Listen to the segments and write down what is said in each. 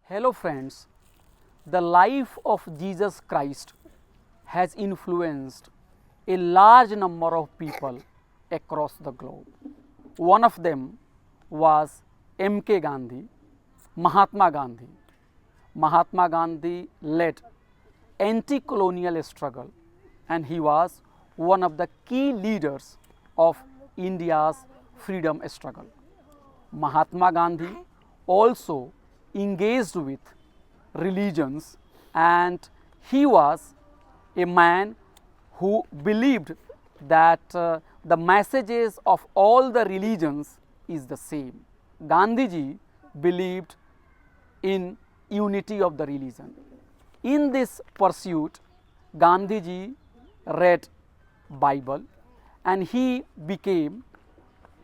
Hello friends, the life of Jesus Christ has influenced a large number of people across the globe. One of them was M.K. Gandhi, Mahatma Gandhi. Mahatma Gandhi led anti-colonial struggle and he was one of the key leaders of India's freedom struggle. Mahatma Gandhi also engaged with religions and he was a man who believed that the messages of all the religions is the same. Gandhiji believed in unity of the religion. In this pursuit, Gandhiji read Bible and he became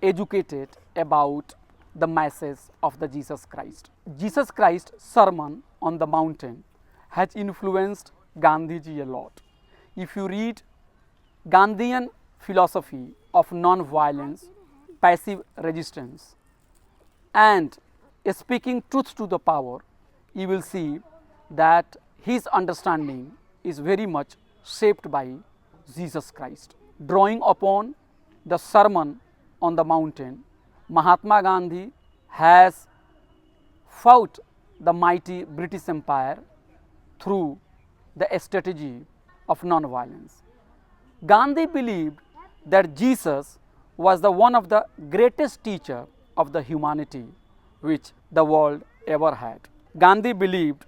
educated about the message of the Jesus Christ. Jesus Christ's sermon on the mountain has influenced Gandhiji a lot. If you read Gandhian philosophy of non-violence, passive resistance and speaking truth to the power, you will see that his understanding is very much shaped by Jesus Christ. Drawing upon the sermon on the mountain, Mahatma Gandhi has fought the mighty British Empire through the strategy of non-violence. Gandhi believed that Jesus was the one of the greatest teacher of the humanity which the world ever had. Gandhi believed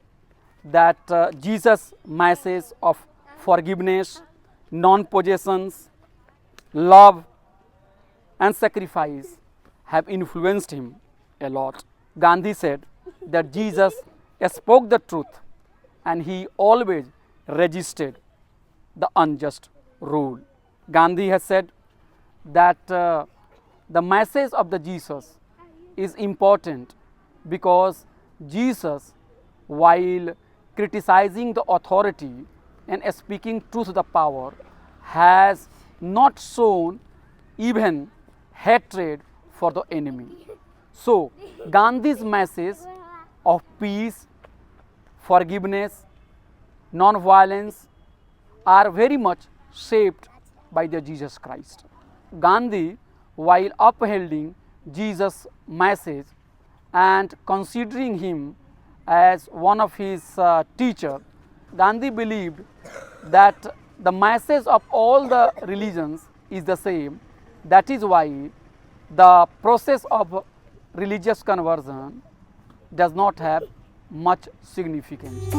that Jesus' message of forgiveness, non-possessions, love and sacrifice have influenced him a lot. Gandhi said that Jesus spoke the truth and he always resisted the unjust rule. Gandhi has said that the message of the Jesus is important because Jesus, while criticizing the authority and speaking truth to the power, has not shown even hatred for the enemy. So, Gandhi's message of peace, forgiveness, non-violence are very much shaped by the Jesus Christ. Gandhi, while upholding Jesus' message and considering him as one of his teachers, Gandhi believed that the message of all the religions is the same. That is why the process of religious conversion does not have much significance.